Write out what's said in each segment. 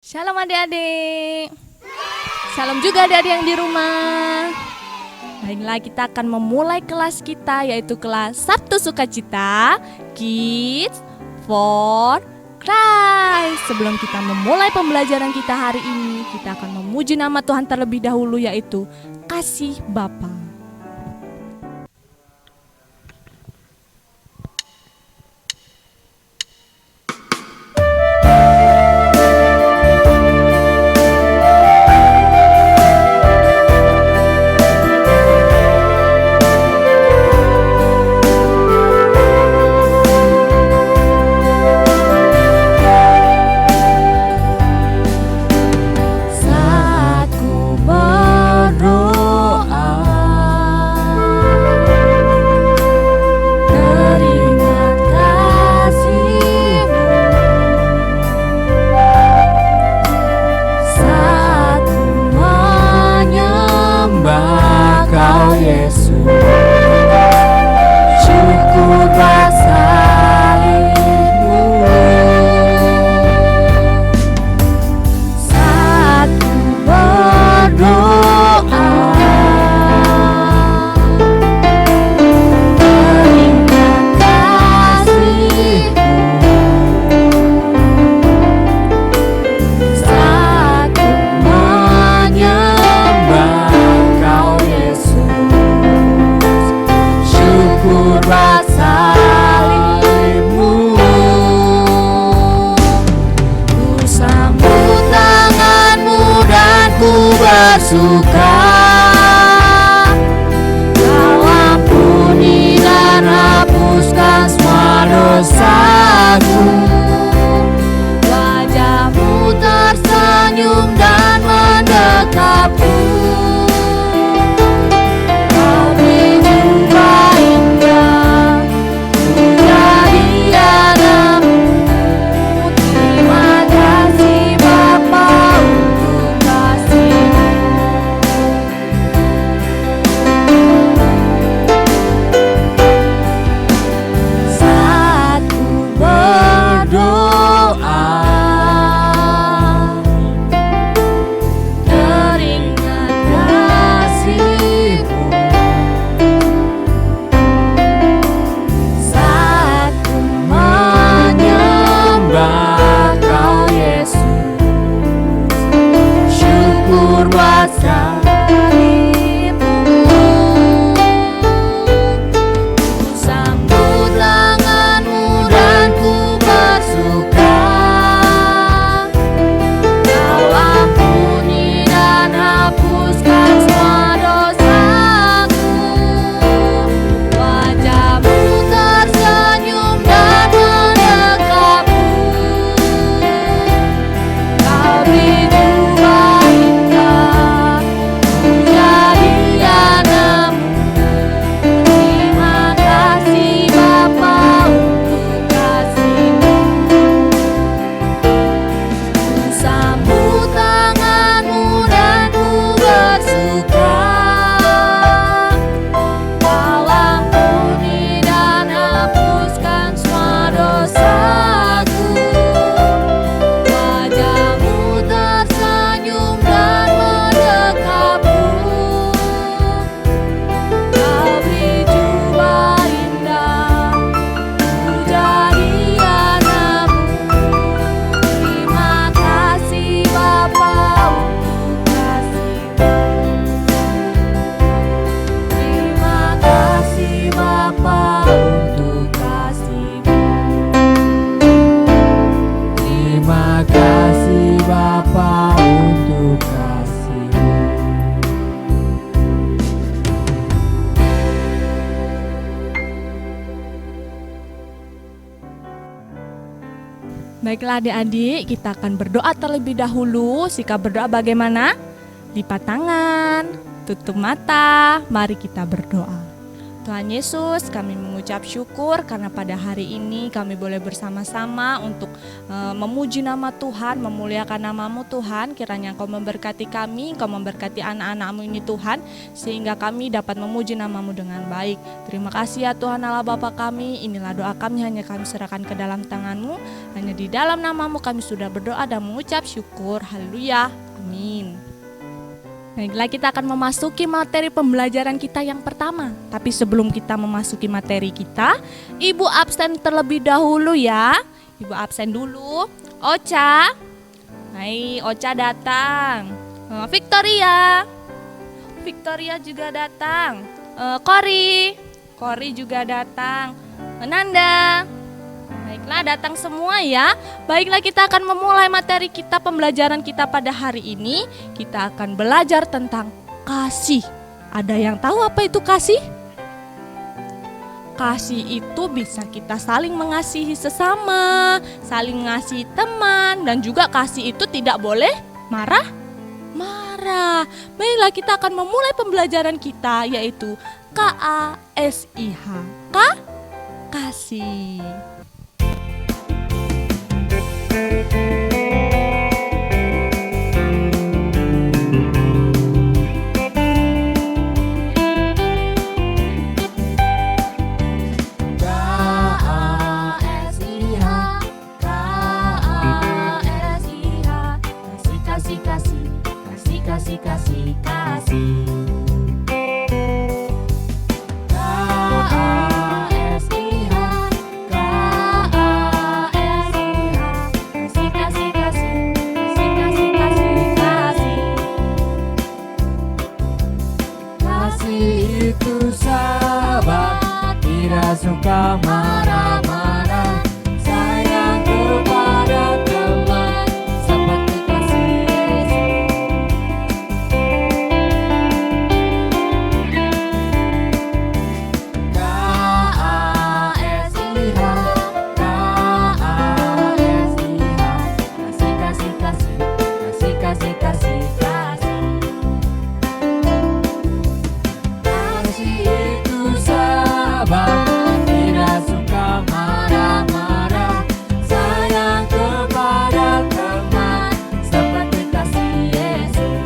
Shalom adik-adik. Salam juga adik-adik yang di rumah. Baiklah, kita akan memulai kelas kita, yaitu kelas Sabtu Sukacita Kids for Christ. Sebelum kita memulai pembelajaran kita hari ini, kita akan memuji nama Tuhan terlebih dahulu, yaitu Kasih Bapa. Suka Kau ampuni dan hapuskan semua dosaku. Wajahmu tersenyum dan mendekapku. Kau berjumpa indah, ku jadi anakmu. Terima kasih Bapa untuk kasih-Mu. Baiklah adik-adik, kita akan berdoa terlebih dahulu. Sikap berdoa bagaimana? Lipat tangan, tutup mata, mari kita berdoa. Tuhan Yesus, kami mengucap syukur karena pada hari ini kami boleh bersama-sama untuk memuji nama Tuhan, memuliakan nama-Mu Tuhan. Kiranya Engkau memberkati kami, Engkau memberkati anak-anak-Mu ini Tuhan, sehingga kami dapat memuji nama-Mu dengan baik. Terima kasih ya Tuhan Allah Bapa kami, inilah doa kami, hanya kami serahkan ke dalam tangan-Mu. Hanya di dalam nama-Mu kami sudah berdoa dan mengucap syukur. Haleluya, amin. Baiklah, kita akan memasuki materi pembelajaran kita yang pertama. Tapi sebelum kita memasuki materi kita, Ibu absen terlebih dahulu ya. Ibu absen dulu. Ocha. Hai, Ocha datang. Victoria. Victoria juga datang. Kori juga datang. Nanda. Baiklah, datang semua ya. Baiklah, kita akan memulai materi kita, pembelajaran kita pada hari ini. Kita akan belajar tentang kasih. Ada yang tahu apa itu kasih? Kasih itu bisa kita saling mengasihi sesama, saling mengasihi teman, dan juga kasih itu tidak boleh marah. Baiklah, kita akan memulai pembelajaran kita, yaitu KASIH. Kasih. Suka marah-marah, sayang kepada teman seperti kasih Yesus. KASIH, kasih. Kasih itu sabar, suka marah-marah, sayang kepada teman seperti kasih Yesus.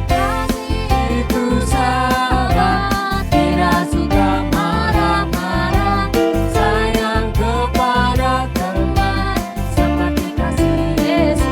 Kasih itu sabar, tidak suka marah-marah, sayang kepada teman seperti kasih Yesus.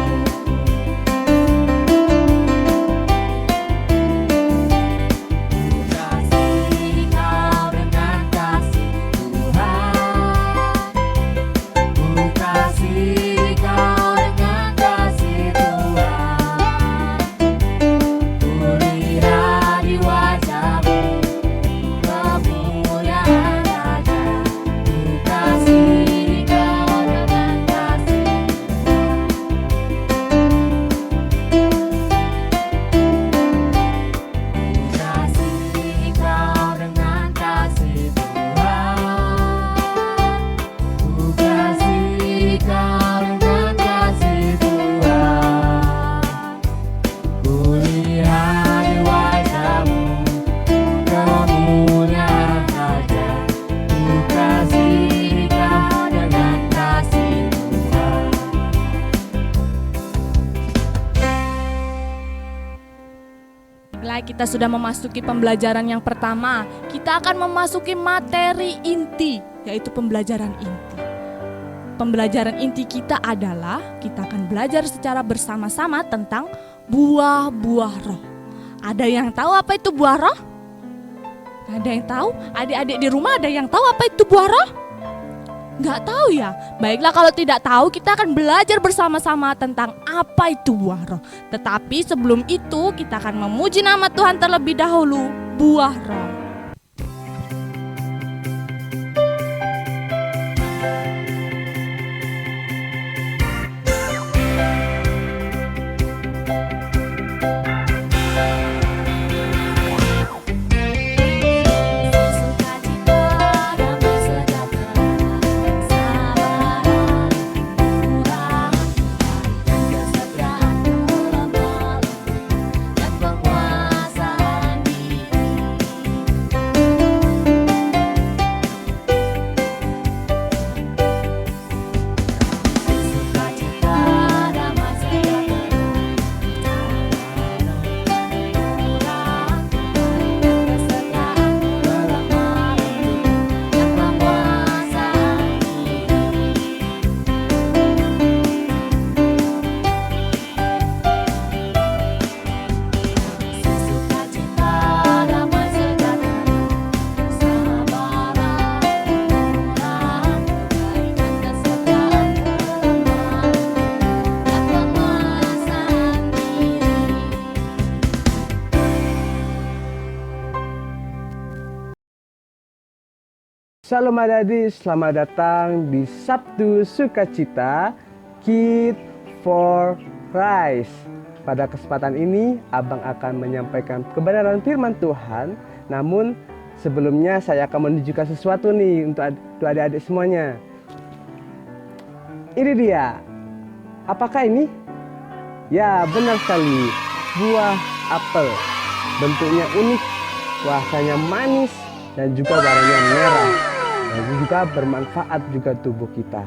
Kita sudah memasuki pembelajaran yang pertama. Kita akan memasuki materi inti, yaitu pembelajaran inti. Pembelajaran inti kita adalah kita akan belajar secara bersama-sama tentang buah-buah roh. Ada yang tahu apa itu buah roh? Ada yang tahu? Adik-adik di rumah ada yang tahu apa itu buah roh? Nggak tahu ya? Baiklah, kalau tidak tahu kita akan belajar bersama-sama tentang apa itu buah roh. Tetapi sebelum itu kita akan memuji nama Tuhan terlebih dahulu. Buah roh. Kesetiaan, kelemah dan penguasaan diri. Shalom adik-adik, selamat datang di Sabtu Sukacita Kids for Christ. Pada kesempatan ini, Abang akan menyampaikan kebenaran firman Tuhan. Namun sebelumnya saya akan menunjukkan sesuatu nih untuk adik-adik semuanya. Ini dia. Apakah ini? Ya, benar sekali. Buah apel. Bentuknya unik, rasanya manis, dan juga warnanya merah. Dan juga bermanfaat juga tubuh kita.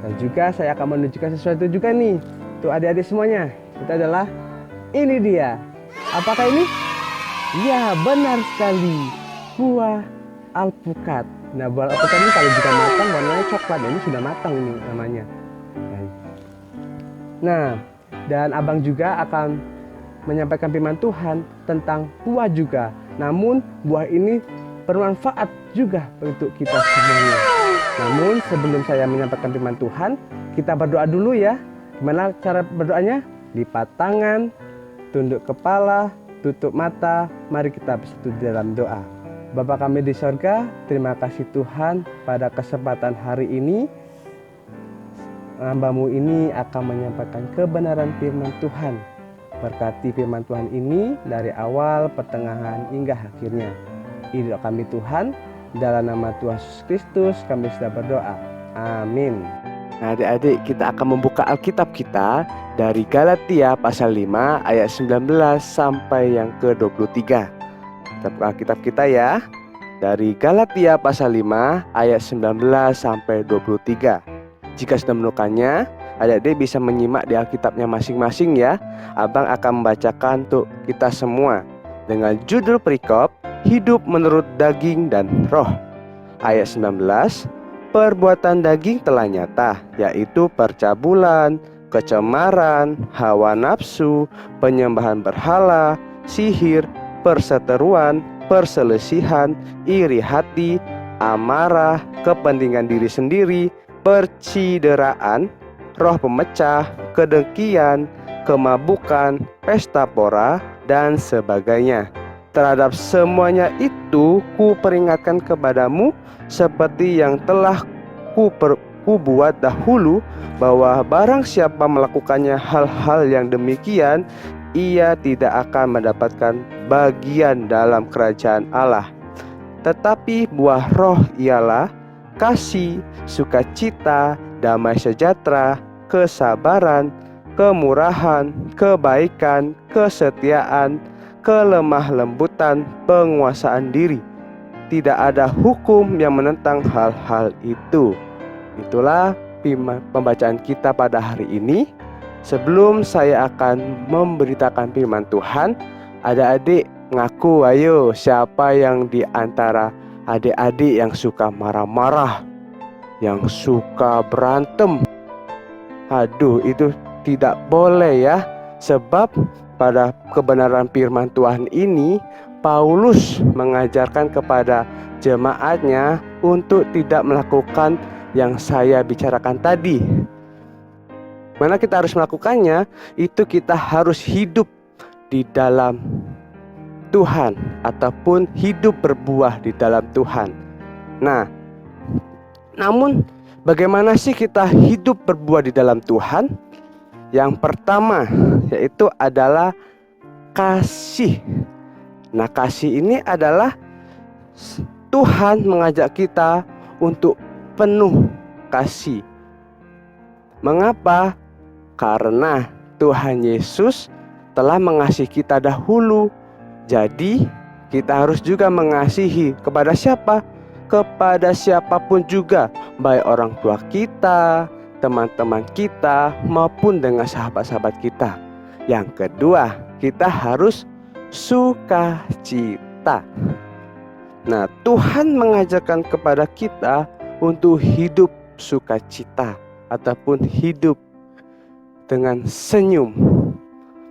Dan juga saya akan menunjukkan sesuatu juga nih untuk adik-adik semuanya. Itu adalah ini dia. Apakah ini? Ya, benar sekali. Buah alpukat. Nah, buah alpukat ini kalau juga matang warnanya coklat. Ini sudah matang ini namanya. Nah, dan Abang juga akan menyampaikan firman Tuhan tentang buah juga. Namun buah ini bermanfaat juga untuk kita semuanya. Namun sebelum saya menyampaikan firman Tuhan, kita berdoa dulu ya. Gimana cara berdoanya? Lipat tangan, tunduk kepala, tutup mata. Mari kita bersatu dalam doa. Bapa kami di sorga, terima kasih Tuhan pada kesempatan hari ini. Hamba-Mu ini akan menyampaikan kebenaran firman Tuhan. Berkati firman Tuhan ini dari awal, pertengahan, hingga akhirnya. Ini doa kami Tuhan, dalam nama Tuhan Yesus Kristus kami sudah berdoa. Amin. Nah adik-adik, kita akan membuka Alkitab kita dari Galatia pasal 5 ayat 19 sampai yang ke-23. Kita buka Alkitab kita ya. Dari Galatia pasal 5 ayat 19 sampai 23. Jika sudah menemukannya, adik-adik bisa menyimak di Alkitabnya masing-masing ya. Abang akan membacakan untuk kita semua dengan judul perikop Hidup menurut daging dan roh. Ayat 19, perbuatan daging telah nyata, yaitu percabulan, kecemaran, hawa nafsu, penyembahan berhala, sihir, perseteruan, perselisihan, iri hati, amarah, kepentingan diri sendiri, percideraan, roh pemecah, kedengkian, kemabukan, pesta pora, dan sebagainya. Terhadap semuanya itu kuperingatkan kepadamu seperti yang telah kubuat dahulu, bahwa barang siapa melakukannya hal-hal yang demikian, ia tidak akan mendapatkan bagian dalam kerajaan Allah. Tetapi buah roh ialah kasih, sukacita, damai sejahtera, kesabaran, kemurahan, kebaikan, kesetiaan, kelemah lembutan, penguasaan diri. Tidak ada hukum yang menentang hal-hal itu. Itulah pembacaan kita pada hari ini. Sebelum saya akan memberitakan firman Tuhan, adik-adik ngaku ayo, siapa yang di antara adik-adik yang suka marah-marah, yang suka berantem? Aduh, itu tidak boleh ya. Sebab pada kebenaran firman Tuhan ini, Paulus mengajarkan kepada jemaatnya untuk tidak melakukan yang saya bicarakan tadi. Mana kita harus melakukannya? Itu kita harus hidup di dalam Tuhan, ataupun hidup berbuah di dalam Tuhan. Nah, namun bagaimana sih kita hidup berbuah di dalam Tuhan? Yang pertama yaitu adalah kasih. Nah, kasih ini adalah Tuhan mengajak kita untuk penuh kasih. Mengapa? Karena Tuhan Yesus telah mengasihi kita dahulu. Jadi kita harus juga mengasihi kepada siapa? Kepada siapapun juga, baik orang tua kita, teman-teman kita, maupun dengan sahabat-sahabat kita. Yang kedua, kita harus sukacita. Nah, Tuhan mengajarkan kepada kita untuk hidup sukacita, ataupun hidup dengan senyum.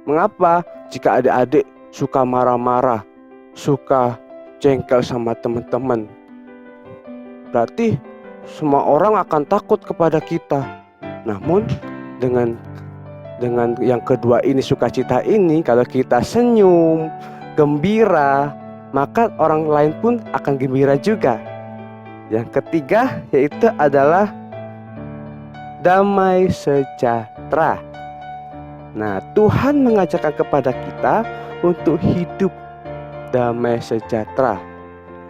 Mengapa? Jika adik-adik suka marah-marah, suka jengkel sama teman-teman, berarti semua orang akan takut kepada kita. Namun dengan yang kedua ini, sukacita ini, kalau kita senyum, gembira, maka orang lain pun akan gembira juga. Yang ketiga yaitu adalah damai sejahtera. Nah, Tuhan mengajarkan kepada kita untuk hidup damai sejahtera.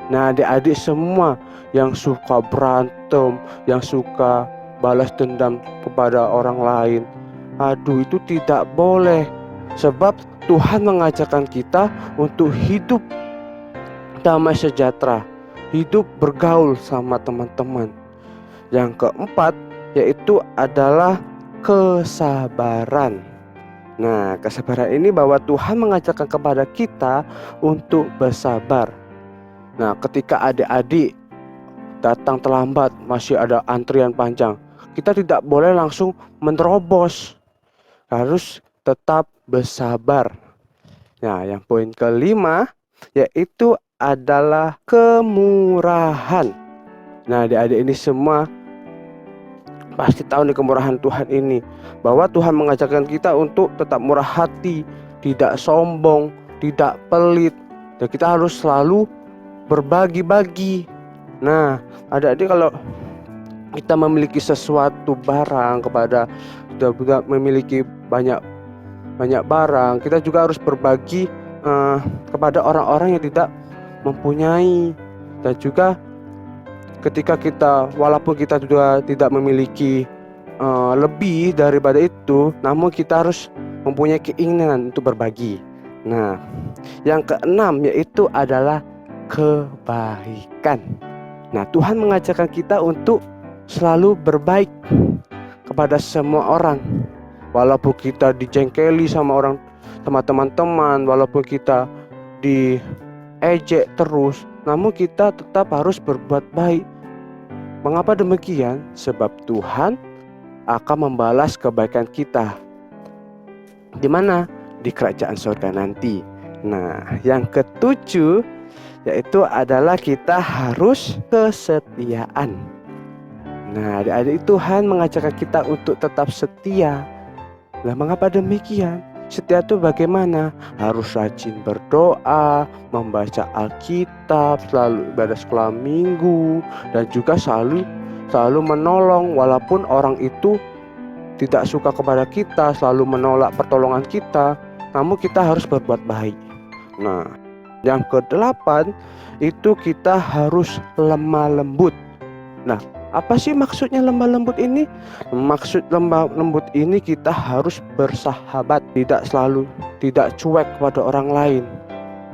Nah, adik-adik semua yang suka berantem, yang suka balas dendam kepada orang lain, aduh, itu tidak boleh. Sebab Tuhan mengajarkan kita untuk hidup damai sejahtera, hidup bergaul sama teman-teman. Yang keempat yaitu adalah kesabaran. Nah, kesabaran ini bahwa Tuhan mengajarkan kepada kita untuk bersabar. Nah, ketika adik-adik datang terlambat, masih ada antrian panjang, kita tidak boleh langsung menerobos, harus tetap bersabar. Nah, yang poin kelima yaitu adalah kemurahan. Nah, adik-adik ini semua pasti tahu nih kemurahan Tuhan ini, bahwa Tuhan mengajarkan kita untuk tetap murah hati, tidak sombong, tidak pelit, dan kita harus selalu berbagi-bagi. Nah, adik-adik, kalau kita memiliki sesuatu barang, sudah memiliki banyak barang, kita juga harus berbagi kepada orang-orang yang tidak mempunyai. Dan juga ketika kita, walaupun kita juga tidak memiliki lebih daripada itu, namun kita harus mempunyai keinginan untuk berbagi. Nah, yang keenam yaitu adalah kebaikan. Nah, Tuhan mengajarkan kita untuk selalu berbaik kepada semua orang. Walaupun kita dijengkeli sama teman-teman, walaupun kita diejek terus, namun kita tetap harus berbuat baik. Mengapa demikian? Sebab Tuhan akan membalas kebaikan kita. Di mana? Di kerajaan surga nanti. Nah, yang ketujuh yaitu adalah kita harus kesetiaan. Nah, adik-adik, Tuhan mengajarkan kita untuk tetap setia. Nah, mengapa demikian? Setia itu bagaimana? Harus rajin berdoa, membaca Alkitab, selalu ibadah sekolah minggu, dan juga selalu menolong walaupun orang itu tidak suka kepada kita, selalu menolak pertolongan kita, namun kita harus berbuat baik. Nah, yang kedelapan itu kita harus lemah lembut. Nah, apa sih maksudnya lemah lembut ini? Maksud lemah lembut ini kita harus bersahabat, tidak cuek kepada orang lain.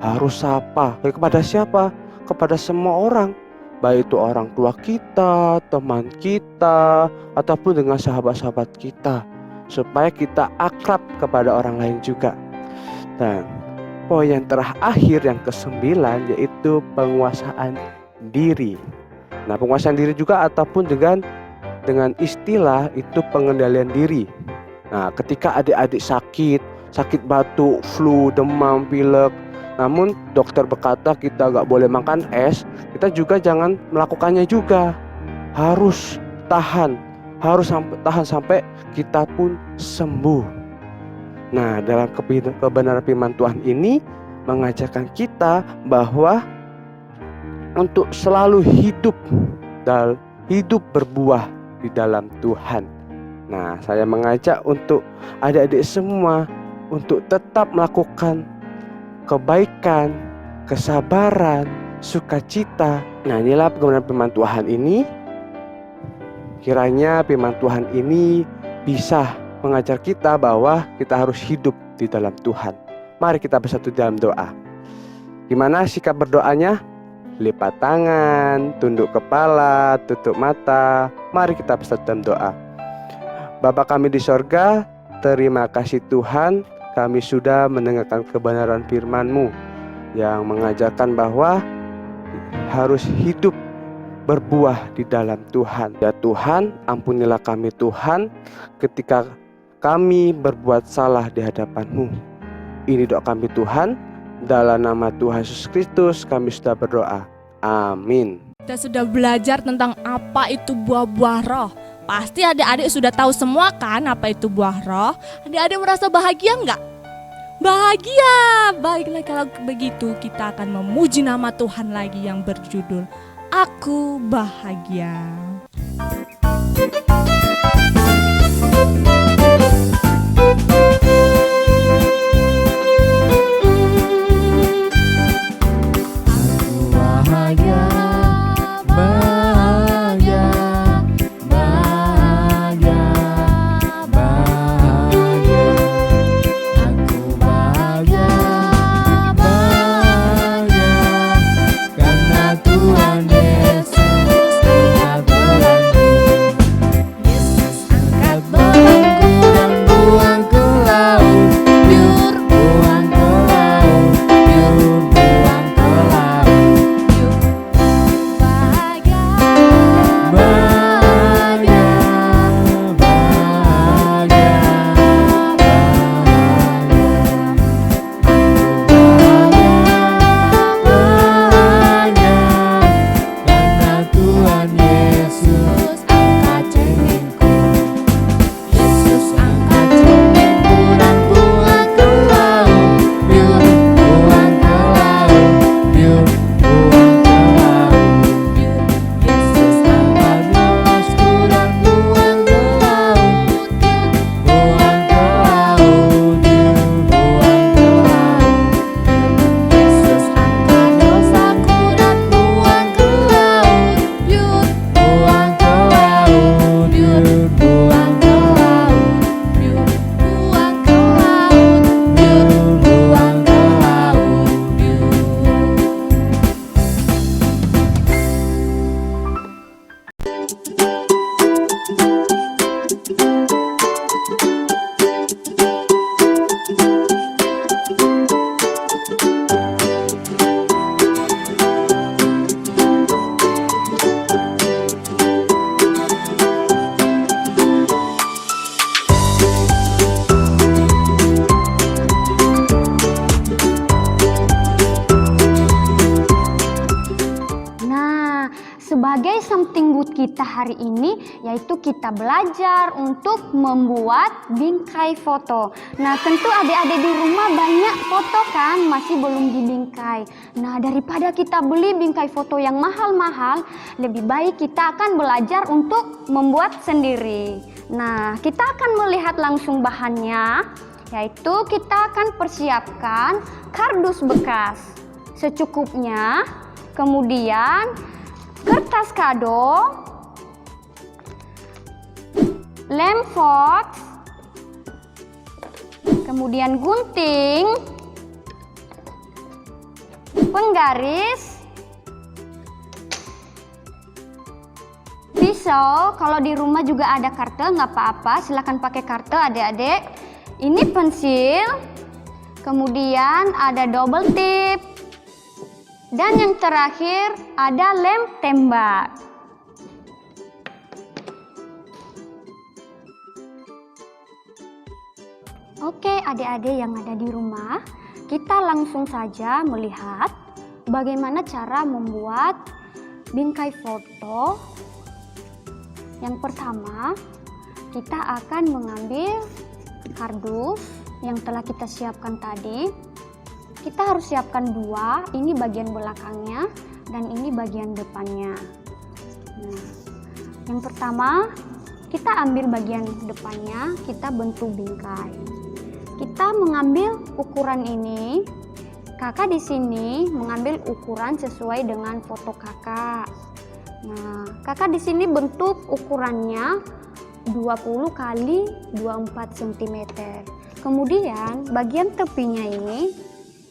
Harus sapa. Kepada siapa? Kepada semua orang, baik itu orang tua kita, teman kita, ataupun dengan sahabat-sahabat kita, supaya kita akrab kepada orang lain juga. Dan poin yang terakhir, yang ke-9, yaitu penguasaan diri. Nah, penguasaan diri juga ataupun dengan istilah itu pengendalian diri. Nah, ketika adik-adik sakit batuk, flu, demam, pilek, namun dokter berkata kita gak boleh makan es, kita juga jangan melakukannya juga. Harus tahan sampai kita pun sembuh. Nah, dalam kebenaran firman Tuhan ini mengajarkan kita bahwa untuk selalu hidup berbuah di dalam Tuhan. Nah, saya mengajak untuk adik-adik semua untuk tetap melakukan kebaikan, kesabaran, sukacita. Nah, inilah kebenaran firman Tuhan ini. Kiranya firman Tuhan ini bisa mengajar kita bahwa kita harus hidup di dalam Tuhan. Mari kita bersatu dalam doa. Gimana sikap berdoanya? Lipat tangan, tunduk kepala, tutup mata. Mari kita bersatu dalam doa. Bapa kami di sorga, terima kasih Tuhan, kami sudah mendengarkan kebenaran firman-Mu yang mengajarkan bahwa harus hidup berbuah di dalam Tuhan. Ya Tuhan, ampunilah kami Tuhan ketika kami berbuat salah di hadapan-Mu. Ini doa kami Tuhan, dalam nama Tuhan Yesus Kristus kami sudah berdoa. Amin. Kita sudah belajar tentang apa itu buah-buah roh. Pasti adik-adik sudah tahu semua kan apa itu buah roh. Adik-adik merasa bahagia enggak? Bahagia. Baiklah, kalau begitu kita akan memuji nama Tuhan lagi yang berjudul Aku bahagia. Bahagia, bahagia, bahagia, bahagia. Aku bahagia, bahagia, karena Tuhan Yesus angkat belenggu. Yesus angkat belenggu dan buang ke laut. Biur buang ke laut, biur buang ke laut. Bahagia. Bahagia, bahagia, bahagia, karena Tuhan Yesus angkat cengengku. Yesus angkat cengengku dan buang ke laut. Biur buang ke laut, biur buang ke laut. Yesus angkat gelasku dan buang ke laut. Buang ke laut, biur buang ke laut. Yesus angkat dosaku dan buang ke laut. Biur buang ke laut, biur buang ke laut. Biur buang ke laut. Biur buang ke laut, biur. Nah, sebagai something good kita hari ini yaitu kita belajar untuk membuat bingkai foto. Nah, tentu adik-adik di rumah banyak foto kan masih belum dibingkai. Nah, daripada kita beli bingkai foto yang mahal-mahal, lebih baik kita akan belajar untuk membuat sendiri. Nah, kita akan melihat langsung bahannya, yaitu kita akan persiapkan kardus bekas secukupnya. Kemudian kertas kado, lem fox, kemudian gunting, penggaris, pisau. Kalau di rumah juga ada kartel, nggak apa-apa, silahkan pakai kartel adik-adik. Ini pensil, kemudian ada double tip, dan yang terakhir ada lem tembak. Oke adik-adik yang ada di rumah, kita langsung saja melihat bagaimana cara membuat bingkai foto. Yang pertama, kita akan mengambil kardus yang telah kita siapkan tadi. Kita harus siapkan dua, ini bagian belakangnya dan ini bagian depannya. Nah, yang pertama kita ambil bagian depannya, kita bentuk bingkai. Kita mengambil ukuran ini. Kakak di sini mengambil ukuran sesuai dengan foto kakak. Nah, kakak di sini bentuk ukurannya 20 kali 24 cm. Kemudian bagian tepinya ini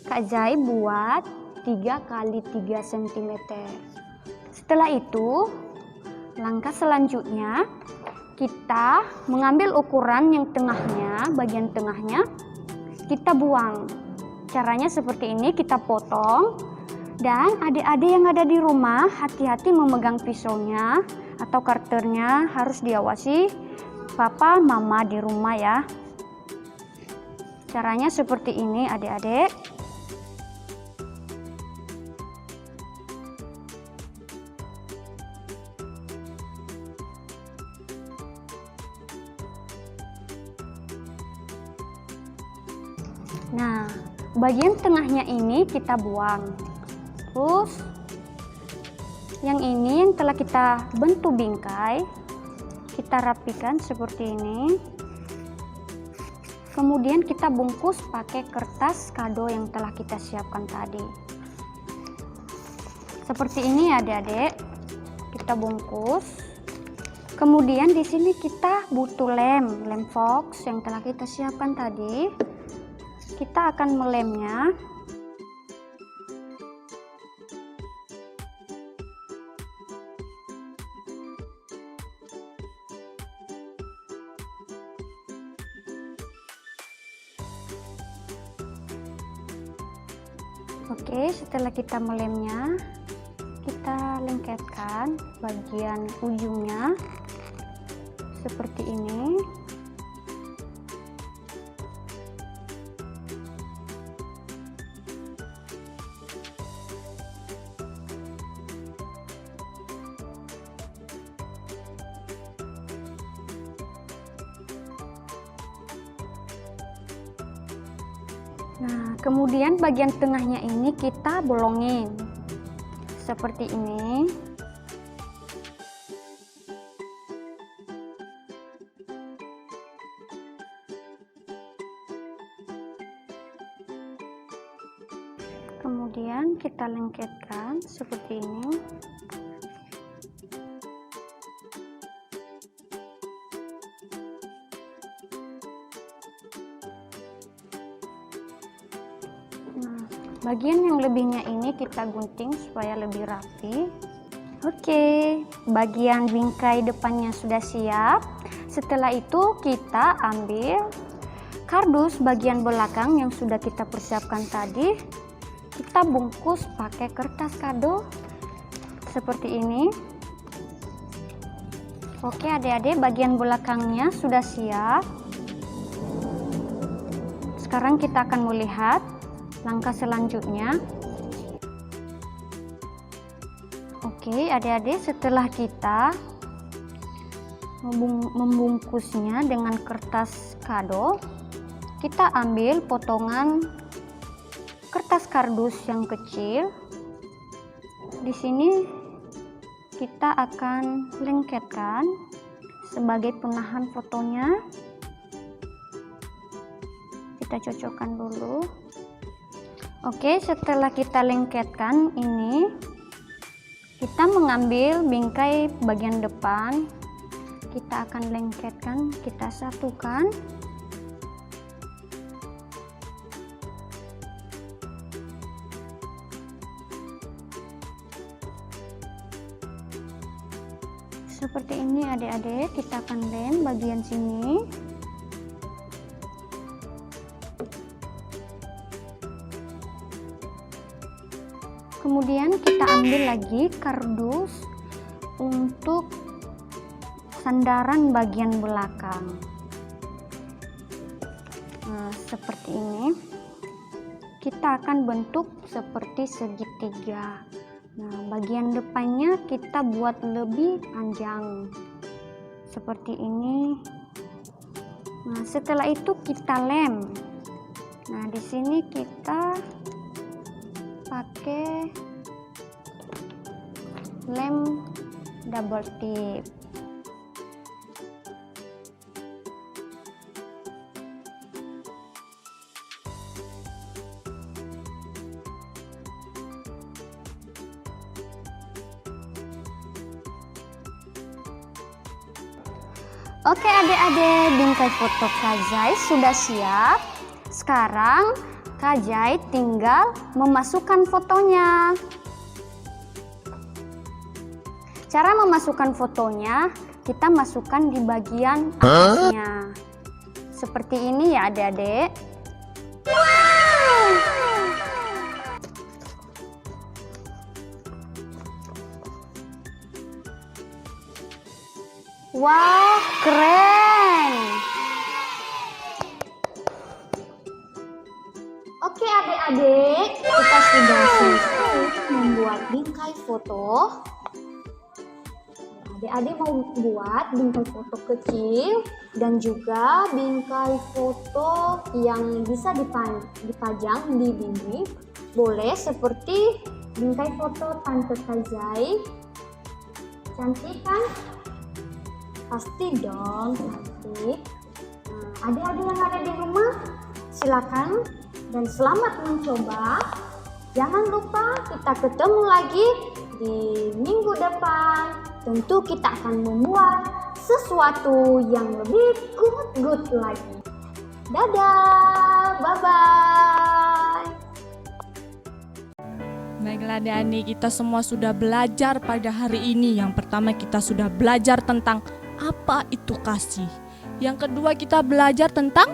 Kak Zai buat 3 kali 3 cm. Setelah itu, langkah selanjutnya kita mengambil ukuran yang tengahnya, bagian tengahnya kita buang. Caranya seperti ini, kita potong. Dan adik-adik yang ada di rumah, hati-hati memegang pisaunya atau karternya, harus diawasi papa mama di rumah ya. Caranya seperti ini adik-adik. Nah, bagian tengahnya ini kita buang. Terus Yang ini yang telah kita bentuk bingkai, kita rapikan seperti ini. Kemudian kita bungkus pakai kertas kado yang telah kita siapkan tadi. Seperti ini adik-adik, kita bungkus. Kemudian di sini kita butuh lem fox yang telah kita siapkan tadi. Kita akan melemnya. Oke, setelah kita melemnya, kita lengketkan bagian ujungnya seperti ini. Nah, kemudian bagian tengahnya ini kita bolongin seperti ini. Kemudian kita lengketkan seperti ini. Bagian yang lebihnya ini kita gunting supaya lebih rapi. Oke, bagian bingkai depannya sudah siap. Setelah itu kita ambil kardus bagian belakang yang sudah kita persiapkan tadi. Kita bungkus pakai kertas kado seperti ini. Oke adik-adik, bagian belakangnya sudah siap. Sekarang kita akan melihat langkah selanjutnya. Oke adik-adik, setelah kita membungkusnya dengan kertas kado, kita ambil potongan kertas kardus yang kecil. Di sini kita akan lengketkan sebagai penahan fotonya. Kita cocokkan dulu. Oke, setelah kita lengketkan ini, kita mengambil bingkai bagian depan, kita akan lengketkan, kita satukan. Seperti ini adik-adik, kita akan lem bagian sini. Kemudian kita ambil lagi kardus untuk sandaran bagian belakang. Nah, seperti ini. Kita akan bentuk seperti segitiga. Nah, bagian depannya kita buat lebih panjang. Seperti ini. Nah, setelah itu kita lem. Nah, di sini kita pakai lem double tip. Oke adik-adik, bingkai foto Kak Zai sudah siap. Sekarang Kak Zai tinggal memasukkan fotonya. Cara memasukkan fotonya, kita masukkan di bagian atasnya. Seperti ini ya adik-adik. Wah, keren! Oke adik-adik, kita sudah selesai membuat bingkai foto. Adik-adik mau buat bingkai foto kecil dan juga bingkai foto yang bisa dipajang di dinding. Boleh seperti bingkai foto Tante Kak Zai Cantik kan? Pasti dong cantik. Adik-adik yang ada di rumah, silakan dan selamat mencoba. Jangan lupa kita ketemu lagi di minggu depan. Tentu kita akan membuat sesuatu yang lebih good lagi. Dadah, bye-bye. Baiklah adik-adik, kita semua sudah belajar pada hari ini. Yang pertama kita sudah belajar tentang apa itu kasih. Yang kedua kita belajar tentang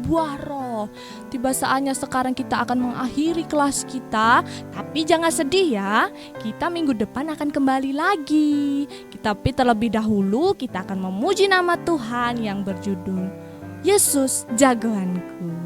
buah roh. Tiba saatnya sekarang kita akan mengakhiri kelas kita. Tapi jangan sedih ya, kita minggu depan akan kembali lagi. Tapi terlebih dahulu kita akan memuji nama Tuhan yang berjudul Yesus Jagoanku.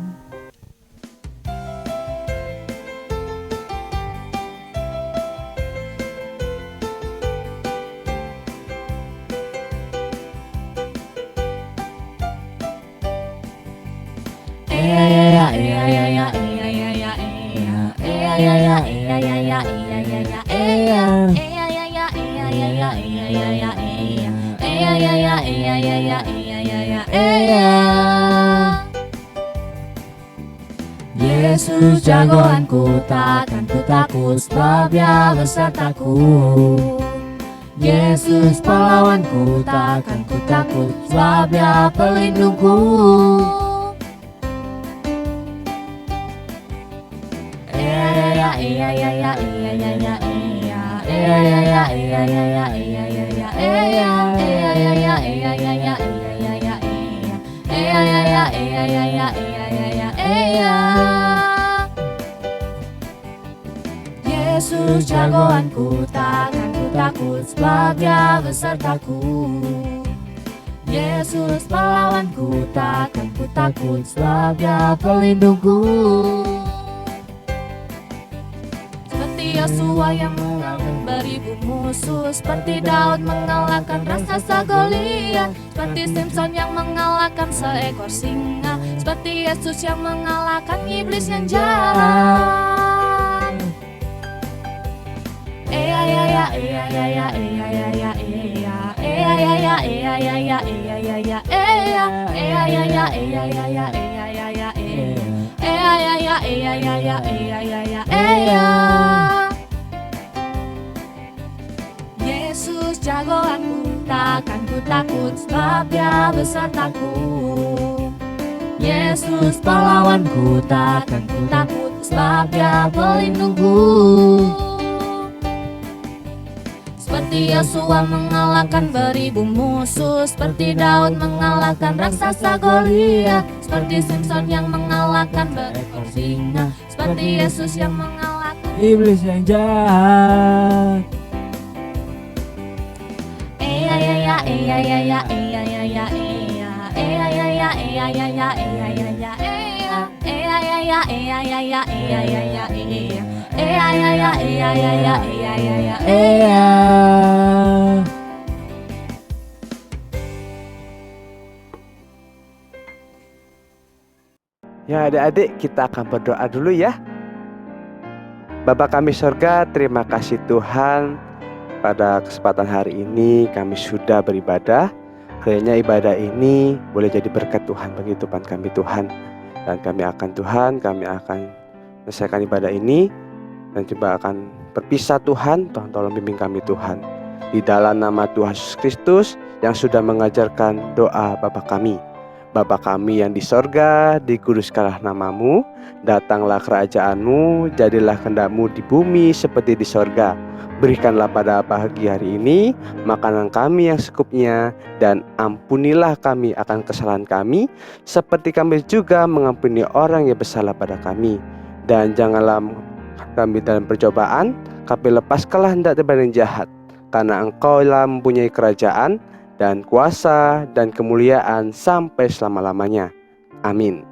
Yesus jagoanku, takkan ku takut, sebab Dia besertaku. Yesus pahlawanku, takkan ku takut, sebab Dia pelindungku. Yesus jagoanku, takkan ku takut, sebab Dia besertaku. Yesus pahlawanku, takkan ku takut, sebab Dia pelindungku. Seperti Yosua yang mengalahkan beribu musuh, seperti Daud mengalahkan raksasa Goliat, seperti Simpson yang mengalahkan seekor singa, seperti Yesus yang mengalahkan iblis yang jahat. Yesus jagoanku, takkan ku takut, sebab Dia besertaku. Yesus pahlawanku, takkan ku takut, sebab Dia pelindungku. Seperti Yosua mengalahkan beribu musuh, seperti Daud mengalahkan raksasa Goliat, seperti Simpson yang mengalahkan seekor singa, seperti Yesus yang mengalahkan Iblis yang jahat. Ya adik-adik, kita akan berdoa dulu ya. Bapa kami sorga, terima kasih Tuhan. Pada kesempatan hari ini kami sudah beribadah. Kiranya ibadah ini boleh jadi berkat Tuhan bagi kehidupan kami Tuhan. Dan kami akan menyelesaikan ibadah ini. Dan coba akan berpisah Tuhan tolong bimbing kami Tuhan. Di dalam nama Tuhan Yesus Kristus yang sudah mengajarkan doa Bapa kami. Bapa kami yang di sorga, dikuduskanlah namamu, datanglah kerajaan-Mu, jadilah kehendak-Mu di bumi seperti di sorga. Berikanlah pada pagi hari ini makanan kami yang secukupnya, dan ampunilah kami akan kesalahan kami, seperti kami juga mengampuni orang yang bersalah pada kami. Dan janganlah kami dalam percobaan, tapi lepaskanlah hendak daripada yang jahat, karena Engkau-lah mempunyai kerajaan dan kuasa dan kemuliaan sampai selama-lamanya. Amin.